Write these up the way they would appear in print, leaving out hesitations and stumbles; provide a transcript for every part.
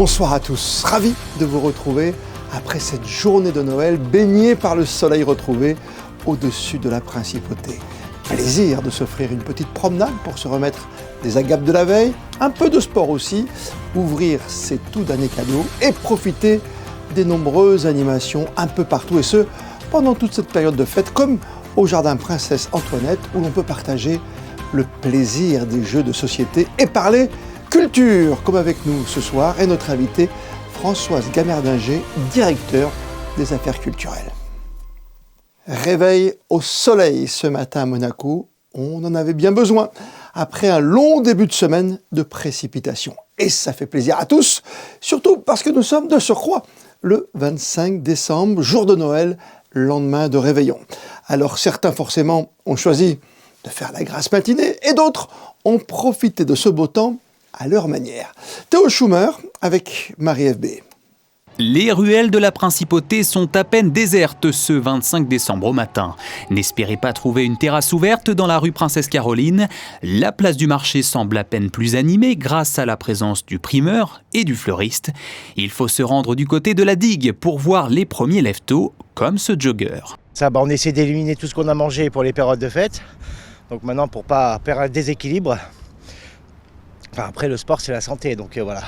Bonsoir à tous, ravi de vous retrouver après cette journée de Noël baignée par le soleil retrouvé au-dessus de la principauté. Plaisir de s'offrir une petite promenade pour se remettre des agapes de la veille, un peu de sport aussi, ouvrir ses tout derniers cadeaux et profiter des nombreuses animations un peu partout, et ce, pendant toute cette période de fête, comme au Jardin Princesse Antoinette, où l'on peut partager le plaisir des jeux de société et parler culture, comme avec nous ce soir, et notre invitée Françoise Gamerdinger, directeur des affaires culturelles. Réveil au soleil ce matin à Monaco, on en avait bien besoin, après un long début de semaine de précipitations. Et ça fait plaisir à tous, surtout parce que nous sommes de surcroît le 25 décembre, jour de Noël, lendemain de réveillon. Alors certains forcément ont choisi de faire la grasse matinée et d'autres ont profité de ce beau temps à leur manière. Théo Schumer avec Marie-Ève B. Les ruelles de la Principauté sont à peine désertes ce 25 décembre au matin. N'espérez pas trouver une terrasse ouverte dans la rue Princesse Caroline. La place du marché semble à peine plus animée grâce à la présence du primeur et du fleuriste. Il faut se rendre du côté de la digue pour voir les premiers lève-tôt, comme ce jogger. On essaie d'éliminer tout ce qu'on a mangé pour les périodes de fête. Donc maintenant, pour pas perdre un déséquilibre, après le sport c'est la santé, donc voilà.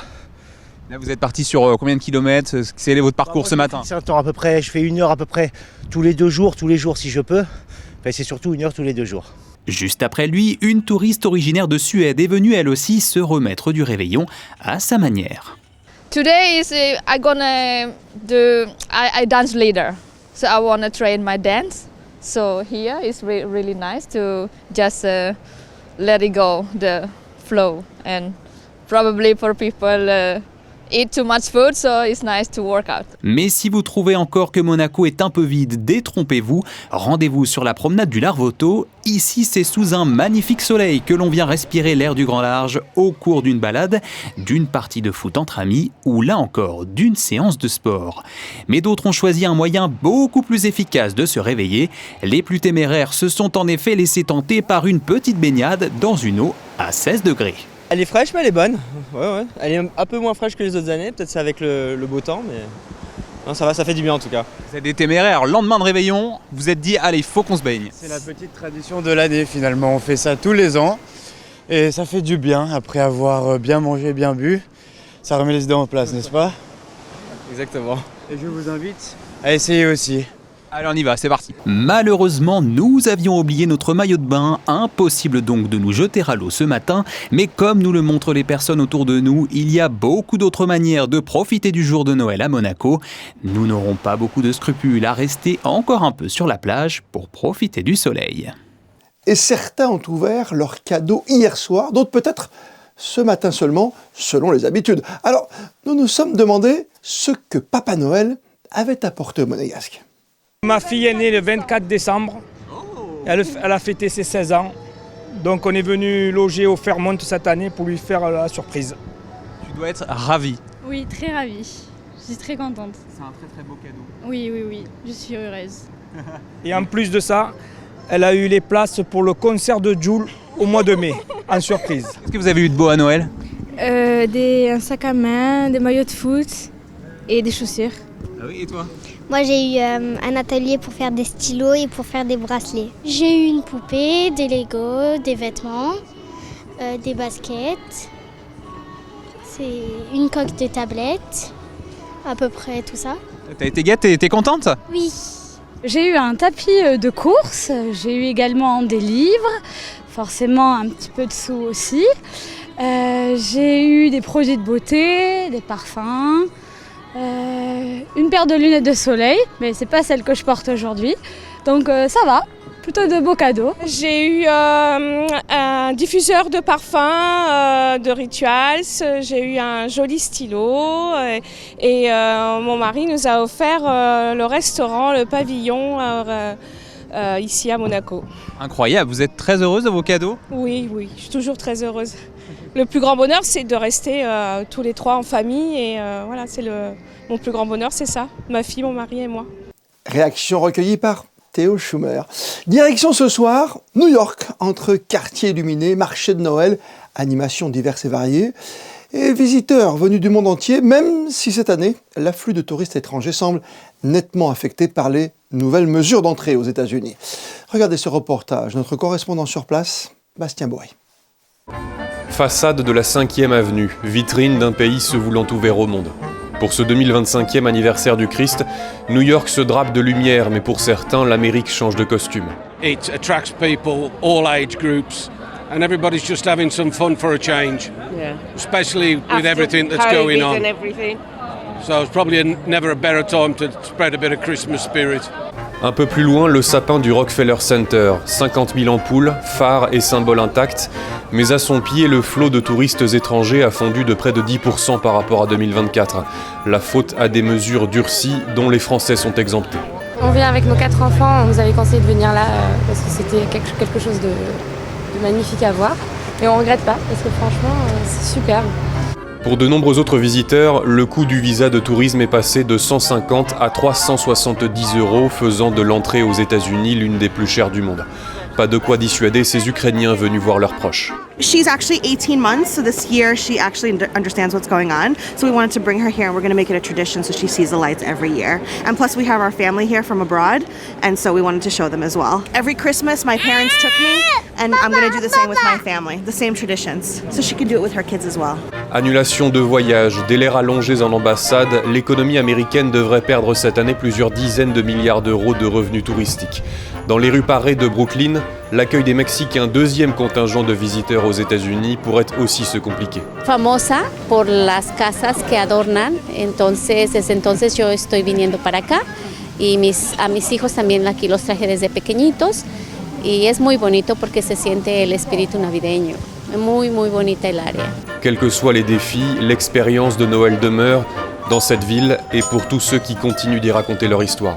Là, vous êtes parti sur combien de kilomètres? Quel est votre parcours ce matin? C'est un temps à peu près, je fais 1 heure à peu près tous les 2 jours si je peux. Enfin, c'est surtout 1 heure tous les 2 jours. Juste après lui, une touriste originaire de Suède est venue elle aussi se remettre du réveillon à sa manière. Today is I dance later, so I wanna train my dance. So here it's really nice to just let it go, the flow, and probably for people eat too much food, so it's nice to work out. Mais si vous trouvez encore que Monaco est un peu vide, détrompez-vous, rendez-vous sur la promenade du Larvoto. Ici, c'est sous un magnifique soleil que l'on vient respirer l'air du grand large au cours d'une balade, d'une partie de foot entre amis ou là encore d'une séance de sport. Mais d'autres ont choisi un moyen beaucoup plus efficace de se réveiller. Les plus téméraires se sont en effet laissés tenter par une petite baignade dans une eau à 16 degrés. Elle est fraîche mais elle est bonne, ouais. Elle est un peu moins fraîche que les autres années, peut-être c'est avec le beau temps, mais non, ça va, ça fait du bien en tout cas. Vous êtes des téméraires, lendemain de réveillon, vous êtes dit allez, il faut qu'on se baigne. C'est la petite tradition de l'année finalement, on fait ça tous les ans et ça fait du bien après avoir bien mangé, bien bu, ça remet les idées en place, n'est-ce pas? Exactement. Et je vous invite à essayer aussi. Allez, on y va, c'est parti. Malheureusement, nous avions oublié notre maillot de bain, impossible donc de nous jeter à l'eau ce matin, mais comme nous le montrent les personnes autour de nous, il y a beaucoup d'autres manières de profiter du jour de Noël à Monaco. Nous n'aurons pas beaucoup de scrupules à rester encore un peu sur la plage pour profiter du soleil. Et certains ont ouvert leurs cadeaux hier soir, d'autres peut-être ce matin seulement, selon les habitudes. Alors, nous nous sommes demandé ce que Papa Noël avait apporté au Monégasque. Ma fille est née le 24 décembre, elle a fêté ses 16 ans, donc on est venu loger au Fairmont cette année pour lui faire la surprise. Tu dois être ravi. Oui, très ravie, je suis très contente. C'est un très très beau cadeau. Oui, je suis heureuse. Et en plus de ça, elle a eu les places pour le concert de Jul au mois de mai, en surprise. Qu'est-ce que vous avez eu de beau à Noël? Un sac à main, des maillots de foot et des chaussures. Ah oui, et toi? Moi, j'ai eu un atelier pour faire des stylos et pour faire des bracelets. J'ai eu une poupée, des Lego, des vêtements, des baskets. C'est une coque de tablette, à peu près tout ça. T'as été gâtée, t'es contente? Oui. J'ai eu un tapis de course, j'ai eu également des livres, forcément un petit peu de sous aussi. J'ai eu des produits de beauté, des parfums. Une paire de lunettes de soleil, mais c'est pas celle que je porte aujourd'hui. Donc ça va, plutôt de beaux cadeaux. J'ai eu un diffuseur de parfum de Rituals, j'ai eu un joli stylo et mon mari nous a offert le restaurant, le pavillon ici à Monaco. Incroyable, vous êtes très heureuse de vos cadeaux? Oui, je suis toujours très heureuse. Le plus grand bonheur, c'est de rester tous les trois en famille et voilà, mon plus grand bonheur, c'est ça, ma fille, mon mari et moi. Réaction recueillie par Théo Schumer. Direction ce soir, New York, entre quartiers illuminés, marché de Noël, animations diverses et variées. et visiteurs venus du monde entier, même si cette année, l'afflux de touristes étrangers semble nettement affecté par les nouvelles mesures d'entrée aux États-Unis. Regardez ce reportage, notre correspondant sur place, Bastien Bory. Façade de la 5e avenue, vitrine d'un pays se voulant ouvert au monde. Pour ce 2025e anniversaire du Christ, New York se drape de lumière, mais pour certains, l'Amérique change de costume. It attracts people, all age groups, and everybody's just having some fun for a change. Yeah. Especially with After everything that's COVID going on. And everything. So it's probably never a better time to spread a bit of Christmas spirit. Un peu plus loin, le sapin du Rockefeller Center, 50 000 ampoules, phares et symboles intacts, mais à son pied, le flot de touristes étrangers a fondu de près de 10% par rapport à 2024. La faute à des mesures durcies dont les Français sont exemptés. On vient avec nos 4 enfants, on nous avait conseillé de venir là parce que c'était quelque chose de magnifique à voir. Et on ne regrette pas parce que franchement, c'est superbe. Pour de nombreux autres visiteurs, le coût du visa de tourisme est passé de 150 à 370 €, faisant de l'entrée aux États-Unis l'une des plus chères du monde. Pas de quoi dissuader ces Ukrainiens venus voir leurs proches. She's actually 18 months, so this year she actually understands what's going on. So we wanted to bring her here, and we're going to make it a tradition so she sees the lights every year. And plus we have our family here from abroad, and so we wanted to show them as well. Every Christmas my parents took me, and I'm going to do the same with my family, the same traditions, so she can do it with her kids as well. Annulation de voyages, délais rallongés en ambassade, l'économie américaine devrait perdre cette année plusieurs dizaines de milliards d'euros de revenus touristiques. Dans les rues parées de Brooklyn, l'accueil des Mexicains, deuxième contingent de visiteurs aux États-Unis, pourrait aussi se compliquer. Famosa por las casas que adornan, entonces yo estoy viniendo para acá y a mis hijos también aquí los traje desde pequeñitos y es muy bonito porque se siente el espíritu navideño. Muy bonita el área. Quels que soient les défis, l'expérience de Noël demeure dans cette ville et pour tous ceux qui continuent d'y raconter leur histoire.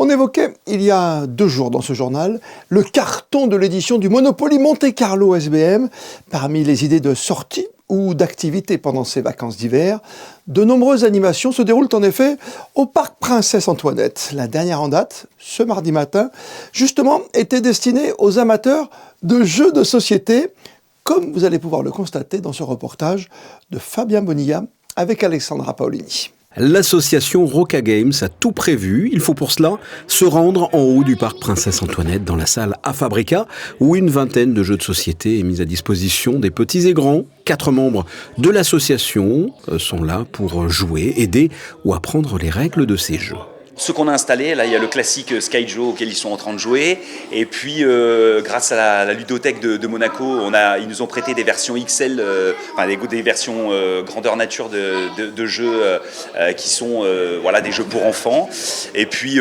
On évoquait, il y a 2 jours dans ce journal, le carton de l'édition du Monopoly Monte Carlo SBM. Parmi les idées de sortie ou d'activité pendant ces vacances d'hiver, de nombreuses animations se déroulent en effet au parc Princesse Antoinette. La dernière en date, ce mardi matin, justement, était destinée aux amateurs de jeux de société, comme vous allez pouvoir le constater dans ce reportage de Fabien Bonilla avec Alexandra Paolini. L'association Roca Games a tout prévu. Il faut pour cela se rendre en haut du parc Princesse Antoinette dans la salle A Fabrica où une vingtaine de jeux de société est mise à disposition des petits et grands. 4 membres de l'association sont là pour jouer, aider ou apprendre les règles de ces jeux. Ce qu'on a installé, là il y a le classique Skyjo auquel ils sont en train de jouer, et puis grâce à la ludothèque de Monaco, ils nous ont prêté des versions XL, des versions grandeur nature de jeux qui sont des jeux pour enfants. Et puis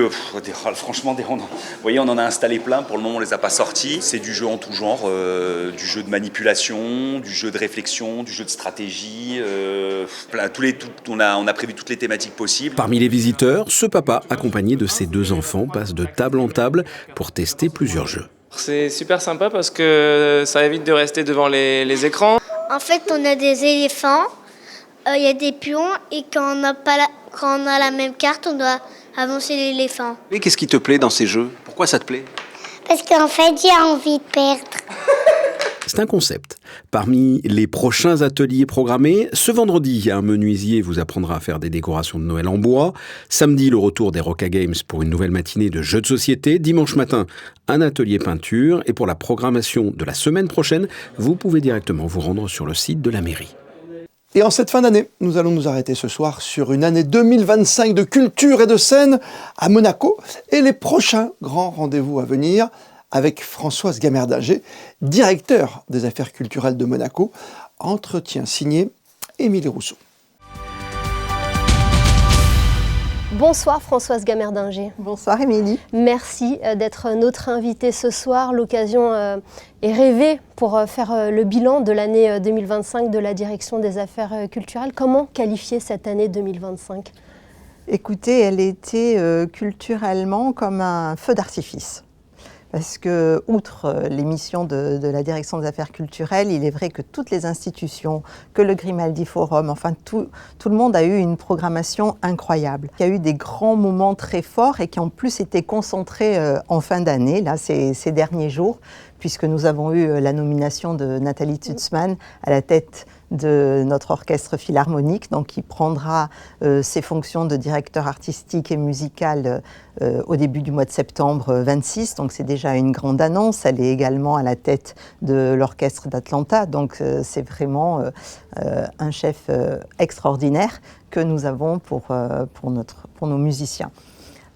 franchement, vous voyez, on en a installé plein. Pour le moment, on les a pas sortis. C'est du jeu en tout genre, du jeu de manipulation, du jeu de réflexion, du jeu de stratégie. On a prévu toutes les thématiques possibles. Parmi les visiteurs, ce papa accompagné de ses 2 enfants, passe de table en table pour tester plusieurs jeux. C'est super sympa parce que ça évite de rester devant les écrans. En fait, on a des éléphants, il y a des pions, et quand on a la même carte, on doit avancer l'éléphant. Et qu'est-ce qui te plaît dans ces jeux ? Pourquoi ça te plaît ? Parce qu'en fait, j'ai envie de perdre. C'est un concept. Parmi les prochains ateliers programmés, ce vendredi, un menuisier vous apprendra à faire des décorations de Noël en bois. Samedi, le retour des Roca Games pour une nouvelle matinée de jeux de société. Dimanche matin, un atelier peinture. Et pour la programmation de la semaine prochaine, vous pouvez directement vous rendre sur le site de la mairie. Et en cette fin d'année, nous allons nous arrêter ce soir sur une année 2025 de culture et de scène à Monaco et les prochains grands rendez-vous à venir avec Françoise Gamerdinger, directeur des affaires culturelles de Monaco. Entretien signé Émilie Rousseau. Bonsoir Françoise Gamerdinger. Bonsoir Émilie. Merci d'être notre invitée ce soir. L'occasion est rêvée pour faire le bilan de l'année 2025 de la direction des affaires culturelles. Comment qualifier cette année 2025 ? Écoutez, elle était culturellement comme un feu d'artifice. Parce que, outre les missions de la direction des affaires culturelles, il est vrai que toutes les institutions, que le Grimaldi Forum, enfin tout le monde a eu une programmation incroyable. Il y a eu des grands moments très forts et qui ont plus été concentrés en fin d'année, là, ces derniers jours, puisque nous avons eu la nomination de Nathalie Zutzmann à la tête de notre orchestre philharmonique, donc qui prendra ses fonctions de directeur artistique et musical au début du mois de septembre 26. Donc c'est déjà une grande annonce. Elle est également à la tête de l'orchestre d'Atlanta. Donc c'est vraiment un chef extraordinaire que nous avons pour nos musiciens.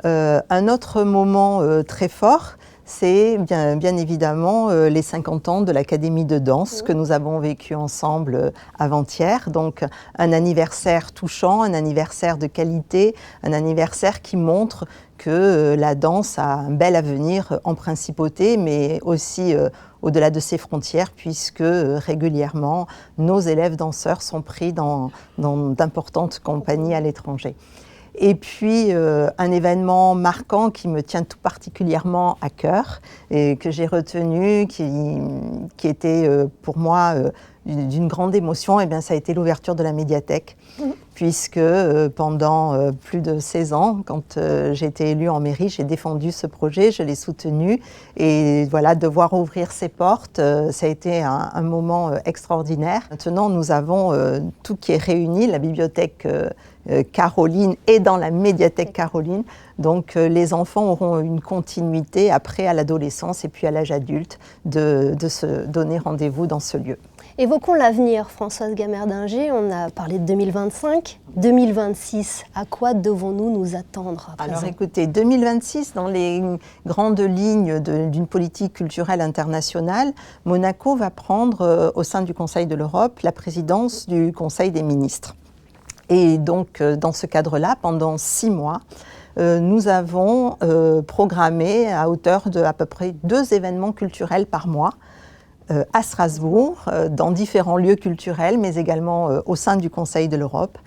Un autre moment très fort, c'est bien évidemment les 50 ans de l'Académie de danse que nous avons vécu ensemble avant-hier. Donc un anniversaire touchant, un anniversaire de qualité, un anniversaire qui montre que la danse a un bel avenir en principauté, mais aussi au-delà de ses frontières, puisque régulièrement nos élèves danseurs sont pris dans d'importantes compagnies à l'étranger. Et puis un événement marquant qui me tient tout particulièrement à cœur et que j'ai retenu, qui était pour moi d'une grande émotion, et bien ça a été l'ouverture de la médiathèque, puisque pendant plus de 16 ans, quand j'ai été élue en mairie, j'ai défendu ce projet, je l'ai soutenu, et voilà, de voir ouvrir ses portes, ça a été un moment extraordinaire. Maintenant, nous avons tout qui est réuni, la bibliothèque Caroline et dans la médiathèque Caroline. Donc les enfants auront une continuité après à l'adolescence et puis à l'âge adulte de se donner rendez-vous dans ce lieu. Évoquons l'avenir, Françoise Gamerdinger. On a parlé de 2025, 2026. À quoi devons-nous nous attendre à présent ? Alors écoutez, 2026, dans les grandes lignes d'une politique culturelle internationale, Monaco va prendre au sein du Conseil de l'Europe la présidence du Conseil des ministres. Et donc, dans ce cadre-là, pendant 6 mois, nous avons programmé à hauteur de à peu près 2 événements culturels par mois à Strasbourg, dans différents lieux culturels, mais également au sein du Conseil de l'Europe.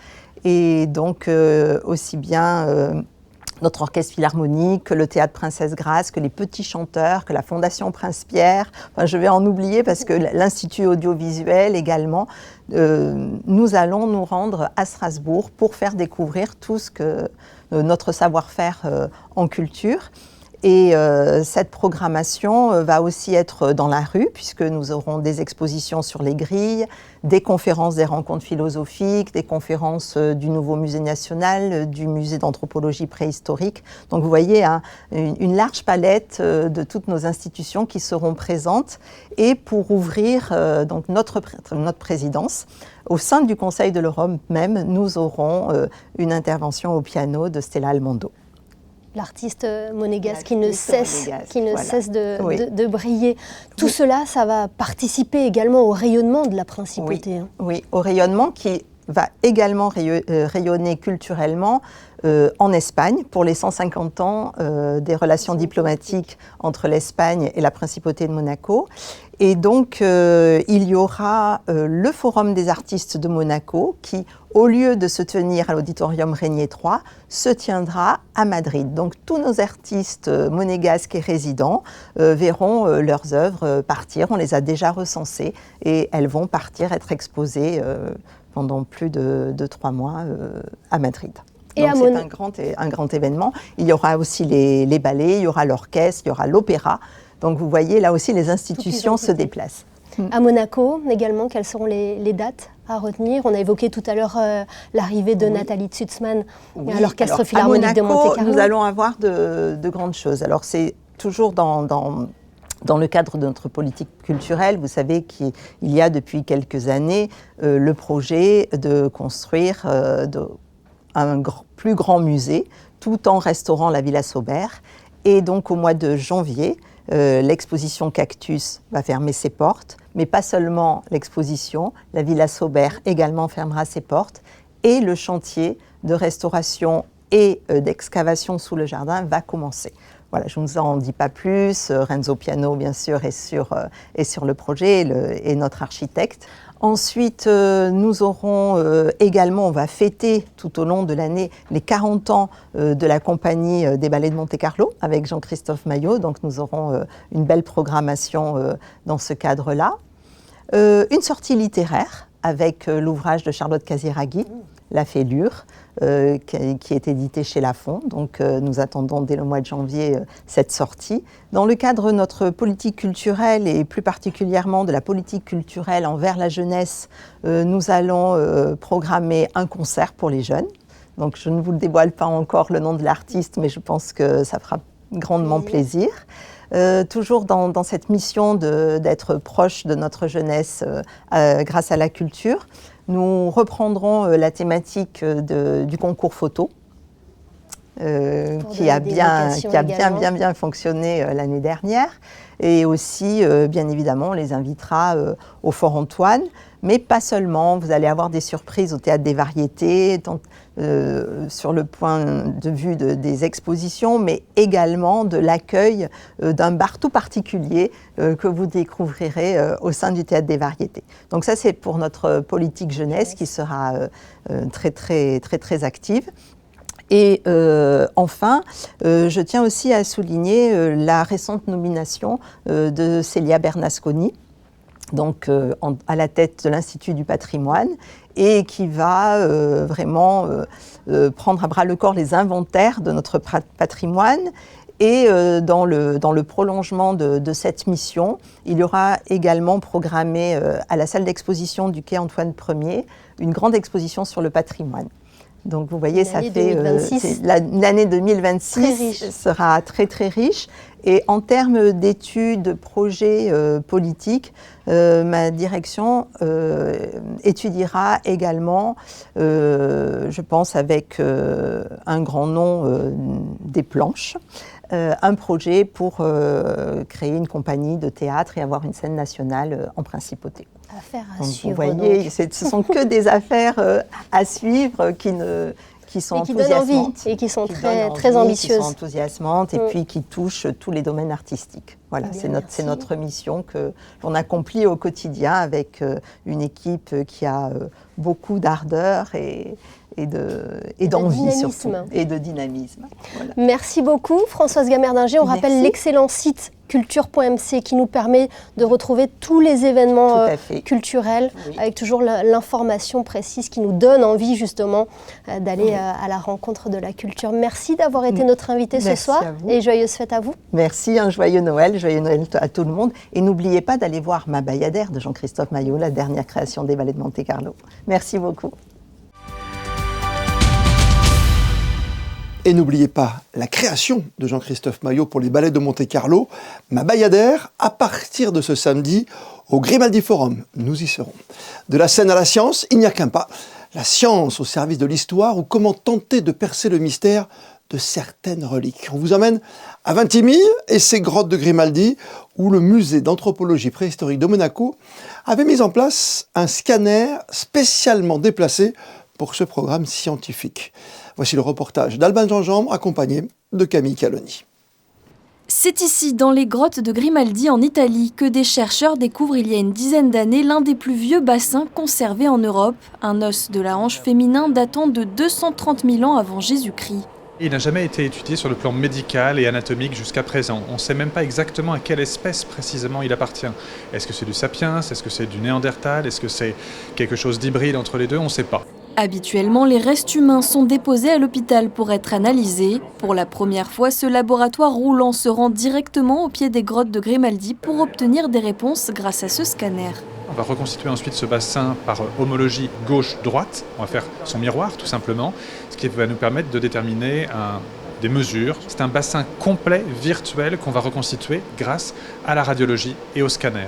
Et donc, aussi bien notre orchestre philharmonique, que le théâtre Princesse Grace, que les petits chanteurs, que la Fondation Prince-Pierre, enfin, je vais en oublier parce que l'Institut audiovisuel également, nous allons nous rendre à Strasbourg pour faire découvrir tout ce que notre savoir-faire en culture. Et cette programmation va aussi être dans la rue, puisque nous aurons des expositions sur les grilles, des conférences, des rencontres philosophiques, des conférences du nouveau musée national, du musée d'anthropologie préhistorique. Donc vous voyez une large palette de toutes nos institutions qui seront présentes. Et pour ouvrir donc notre présidence, au sein du Conseil de l'Europe même, nous aurons une intervention au piano de Stella Almondo. L'artiste monégasque qui ne cesse de briller. Tout cela, ça va participer également au rayonnement de la principauté. Oui, au rayonnement qui va également rayonner culturellement en Espagne pour les 150 ans des relations diplomatiques entre l'Espagne et la principauté de Monaco. Et donc, il y aura le Forum des artistes de Monaco qui, au lieu de se tenir à l'auditorium Régnier 3, se tiendra à Madrid. Donc, tous nos artistes monégasques et résidents verront leurs œuvres partir. On les a déjà recensées et elles vont partir être exposées pendant plus de 3 mois à Madrid. Donc c'est un grand événement. Il y aura aussi les ballets, il y aura l'orchestre, il y aura l'opéra. Donc vous voyez, là aussi, les institutions se déplacent. À Monaco, également, quelles seront les dates à retenir? On a évoqué tout à l'heure l'arrivée de Nathalie Zutzmann à l'Orchestre Philharmonique de Monte-Carlo. Nous allons avoir de grandes choses. Alors c'est toujours dans le cadre de notre politique culturelle. Vous savez qu'il y a depuis quelques années le projet de construire un plus grand musée, tout en restaurant la Villa Sauber. Et donc au mois de janvier, l'exposition Cactus va fermer ses portes, mais pas seulement l'exposition, la Villa Sauber également fermera ses portes, et le chantier de restauration et d'excavation sous le jardin va commencer. Voilà, je ne vous en dis pas plus. Renzo Piano, bien sûr, est sur le projet et notre architecte. Ensuite, nous aurons également, on va fêter tout au long de l'année les 40 ans de la compagnie des ballets de Monte-Carlo avec Jean-Christophe Maillot. Donc nous aurons une belle programmation dans ce cadre-là. Une sortie littéraire avec l'ouvrage de Charlotte Casiraghi, La Fêlure, qui est édité chez Lafon. Donc nous attendons dès le mois de janvier cette sortie. Dans le cadre de notre politique culturelle et plus particulièrement de la politique culturelle envers la jeunesse, nous allons programmer un concert pour les jeunes. Donc je ne vous dévoile pas encore le nom de l'artiste, mais je pense que ça fera grandement plaisir. Toujours dans cette mission d'être proche de notre jeunesse grâce à la culture, nous reprendrons la thématique du concours photo, qui a bien fonctionné l'année dernière. Et aussi, bien évidemment, on les invitera au Fort Antoine, mais pas seulement. Vous allez avoir des surprises au Théâtre des Variétés, sur le point de vue des expositions, mais également de l'accueil d'un bar tout particulier que vous découvrirez au sein du Théâtre des Variétés. Donc ça, c'est pour notre politique jeunesse qui sera très active. Et enfin, je tiens aussi à souligner la récente nomination de Célia Bernasconi, donc à la tête de l'Institut du patrimoine, et qui va vraiment prendre à bras le corps les inventaires de notre patrimoine. Et dans le prolongement de cette mission, il y aura également programmé à la salle d'exposition du quai Antoine Ier une grande exposition sur le patrimoine. Donc vous voyez, ça fait l'année 2026 sera très riche. Et en termes d'études, de projets politiques, ma direction étudiera également, je pense avec un grand nom des planches, un projet pour créer une compagnie de théâtre et avoir une scène nationale en principauté. Affaire à donc, suivre. Vous voyez, ce sont que des affaires à suivre qui sont enthousiasmantes. Et qui sont très ambitieuses. Qui sont enthousiasmantes et puis qui touchent tous les domaines artistiques. Voilà, c'est notre mission que l'on accomplit au quotidien avec une équipe qui a beaucoup d'ardeur et d'envie surtout, et de dynamisme. Voilà. Merci beaucoup Françoise Gamerdinger. On rappelle l'excellent site culture.mc qui nous permet de retrouver tous les événements culturels avec toujours l'information précise qui nous donne envie justement d'aller à la rencontre de la culture. Merci d'avoir été notre invité ce soir et joyeuses fêtes à vous. Merci, un joyeux Noël à tout le monde. Et n'oubliez pas d'aller voir Ma Bayadère de Jean-Christophe Maillot, la dernière création des Ballets de Monte-Carlo. Merci beaucoup. Et n'oubliez pas la création de Jean-Christophe Maillot pour les Ballets de Monte-Carlo, Ma Bayadère, à partir de ce samedi au Grimaldi Forum. Nous y serons. De la scène à la science, il n'y a qu'un pas. La science au service de l'histoire ou comment tenter de percer le mystère de certaines reliques. On vous emmène à Vintimille et ses grottes de Grimaldi, où le musée d'anthropologie préhistorique de Monaco avait mis en place un scanner spécialement déplacé pour ce programme scientifique. Voici le reportage d'Alban Gingembre, accompagné de Camille Caloni. C'est ici, dans les grottes de Grimaldi en Italie, que des chercheurs découvrent il y a une dizaine d'années l'un des plus vieux bassins conservés en Europe, un os de la hanche féminin datant de 230 000 ans avant Jésus-Christ. Il n'a jamais été étudié sur le plan médical et anatomique jusqu'à présent. On ne sait même pas exactement à quelle espèce précisément il appartient. Est-ce que c'est du sapiens? Est-ce que c'est du néandertal? Est-ce que c'est quelque chose d'hybride entre les deux? On ne sait pas. Habituellement, les restes humains sont déposés à l'hôpital pour être analysés. Pour la première fois, ce laboratoire roulant se rend directement au pied des grottes de Grimaldi pour obtenir des réponses grâce à ce scanner. On va reconstituer ensuite ce bassin par homologie gauche-droite. On va faire son miroir tout simplement, ce qui va nous permettre de déterminer des mesures. C'est un bassin complet, virtuel, qu'on va reconstituer grâce à la radiologie et au scanner.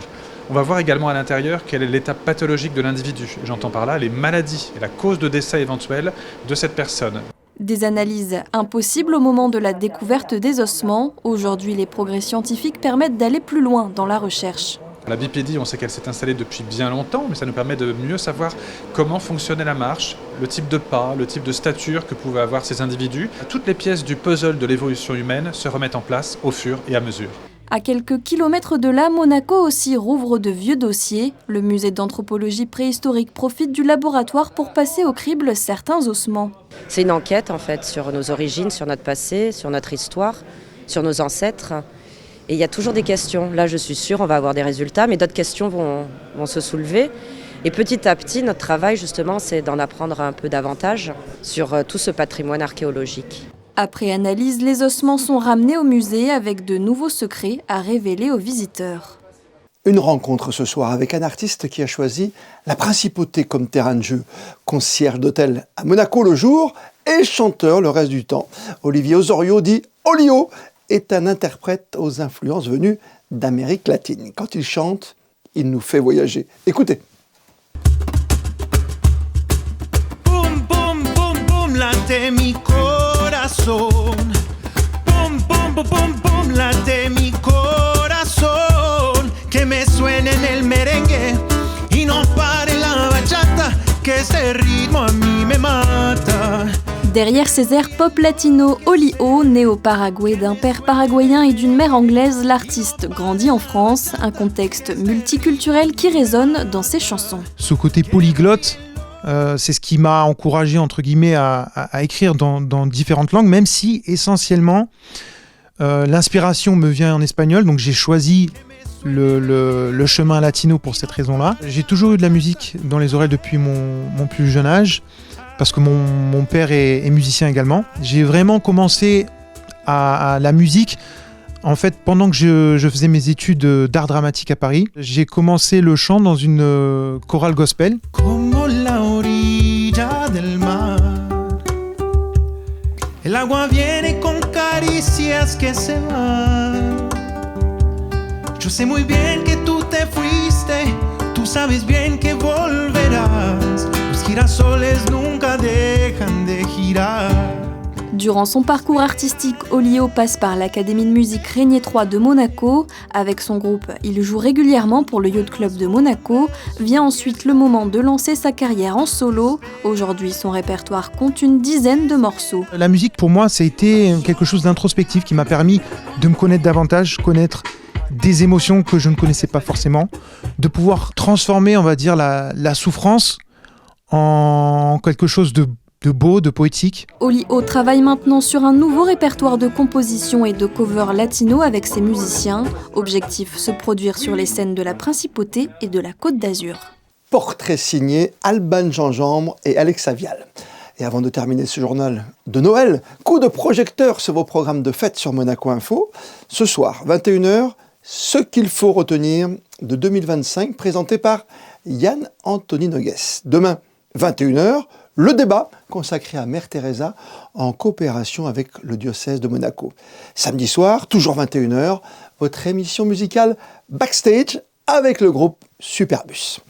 On va voir également à l'intérieur quel est l'état pathologique de l'individu. J'entends par là les maladies et la cause de décès éventuelle de cette personne. Des analyses impossibles au moment de la découverte des ossements. Aujourd'hui, les progrès scientifiques permettent d'aller plus loin dans la recherche. La bipédie, on sait qu'elle s'est installée depuis bien longtemps, mais ça nous permet de mieux savoir comment fonctionnait la marche, le type de pas, le type de stature que pouvaient avoir ces individus. Toutes les pièces du puzzle de l'évolution humaine se remettent en place au fur et à mesure. À quelques kilomètres de là, Monaco aussi rouvre de vieux dossiers. Le musée d'anthropologie préhistorique profite du laboratoire pour passer au crible certains ossements. C'est une enquête en fait sur nos origines, sur notre passé, sur notre histoire, sur nos ancêtres. Et il y a toujours des questions. Là, je suis sûre, on va avoir des résultats, mais d'autres questions vont se soulever. Et petit à petit, notre travail, justement, c'est d'en apprendre un peu davantage sur tout ce patrimoine archéologique. Après analyse, les ossements sont ramenés au musée avec de nouveaux secrets à révéler aux visiteurs. Une rencontre ce soir avec un artiste qui a choisi la principauté comme terrain de jeu. Concierge d'hôtel à Monaco le jour et chanteur le reste du temps. Olivier Osorio, dit Olio, est un interprète aux influences venues d'Amérique latine. Quand il chante, il nous fait voyager. Écoutez. Boom, boom, boom, boom, late mi corazón. Boom, boom, boom, boom, boom, late mi corazón. Que me suene en el merengue y no pare la bachata, que este ritmo a mí me mata. Derrière ses airs pop latino, Olio, né au Paraguay d'un père paraguayen et d'une mère anglaise, l'artiste grandit en France, un contexte multiculturel qui résonne dans ses chansons. Ce côté polyglotte, c'est ce qui m'a encouragé, entre guillemets, à écrire dans différentes langues, même si essentiellement l'inspiration me vient en espagnol, donc j'ai choisi le chemin latino pour cette raison-là. J'ai toujours eu de la musique dans les oreilles depuis mon plus jeune âge, parce que mon père est musicien également. J'ai vraiment commencé à la musique, en fait, pendant que je faisais mes études d'art dramatique à Paris. J'ai commencé le chant dans une chorale gospel. Como la orilla del mar, el agua viene con caricias que se van. Yo sé muy bien que tú te fuiste, tú sabes bien que volverás. Los girasoles nunca dejan de girar. Durant son parcours artistique, Olio passe par l'Académie de musique Régnier III de Monaco. Avec son groupe, il joue régulièrement pour le Yacht Club de Monaco. Vient ensuite le moment de lancer sa carrière en solo. Aujourd'hui, son répertoire compte une dizaine de morceaux. La musique, pour moi, ça a été quelque chose d'introspectif qui m'a permis de me connaître davantage, connaître des émotions que je ne connaissais pas forcément, de pouvoir transformer, on va dire, la souffrance en quelque chose de beau, de poétique. Olio travaille maintenant sur un nouveau répertoire de composition et de cover latino avec ses musiciens. Objectif, se produire sur les scènes de la Principauté et de la Côte d'Azur. Portrait signé Alban Gingembre et Alexa Vial. Et avant de terminer ce journal de Noël, coup de projecteur sur vos programmes de fête sur Monaco Info. Ce soir, 21h, ce qu'il faut retenir de 2025, présenté par Yann Anthony Nogues. Demain, 21h, le débat consacré à Mère Teresa en coopération avec le diocèse de Monaco. Samedi soir, toujours 21h, votre émission musicale Backstage avec le groupe Superbus.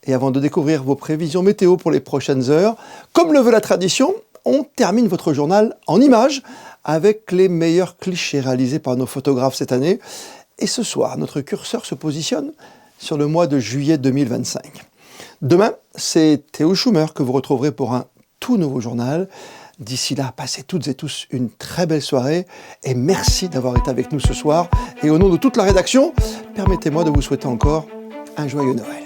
Et avant de découvrir vos prévisions météo pour les prochaines heures, comme le veut la tradition, on termine votre journal en images avec les meilleurs clichés réalisés par nos photographes cette année. Et ce soir, notre curseur se positionne sur le mois de juillet 2025. Demain, c'est Théo Schumer que vous retrouverez pour un tout nouveau journal. D'ici là, passez toutes et tous une très belle soirée et merci d'avoir été avec nous ce soir. Et au nom de toute la rédaction, permettez-moi de vous souhaiter encore un joyeux Noël.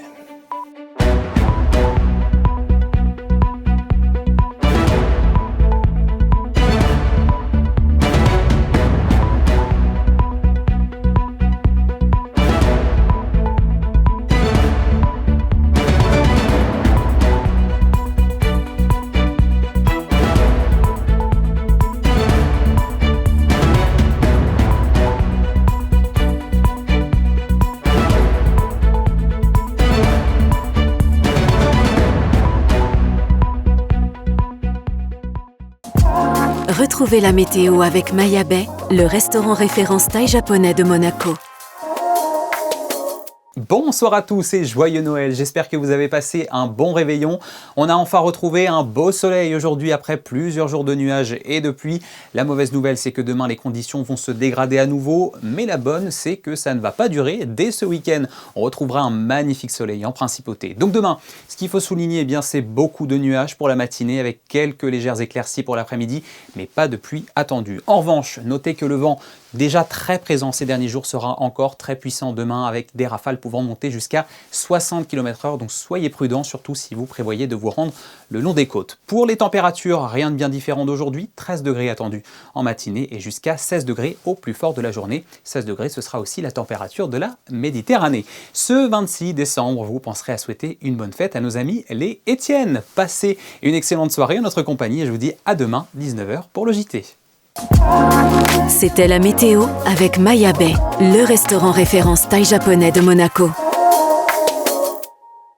Retrouvez la météo avec Maya Bay, le restaurant référence thaï japonais de Monaco. Bonsoir à tous et joyeux Noël, j'espère que vous avez passé un bon réveillon. On a enfin retrouvé un beau soleil aujourd'hui après plusieurs jours de nuages et de pluie. La mauvaise nouvelle, c'est que demain les conditions vont se dégrader à nouveau, mais la bonne, c'est que ça ne va pas durer. Dès ce week-end, on retrouvera un magnifique soleil en principauté. Donc demain, ce qu'il faut souligner, eh bien, c'est beaucoup de nuages pour la matinée avec quelques légères éclaircies pour l'après-midi, mais pas de pluie attendue. En revanche, notez que le vent déjà très présent ces derniers jours, sera encore très puissant demain avec des rafales pouvant monter jusqu'à 60 km/h. Donc soyez prudents, surtout si vous prévoyez de vous rendre le long des côtes. Pour les températures, rien de bien différent d'aujourd'hui. 13 degrés attendus en matinée et jusqu'à 16 degrés au plus fort de la journée. 16 degrés, ce sera aussi la température de la Méditerranée. Ce 26 décembre, vous penserez à souhaiter une bonne fête à nos amis les Étienne. Passez une excellente soirée en notre compagnie et je vous dis à demain, 19h, pour le JT. C'était la météo avec Maya Bay, le restaurant référence thaï japonais de Monaco.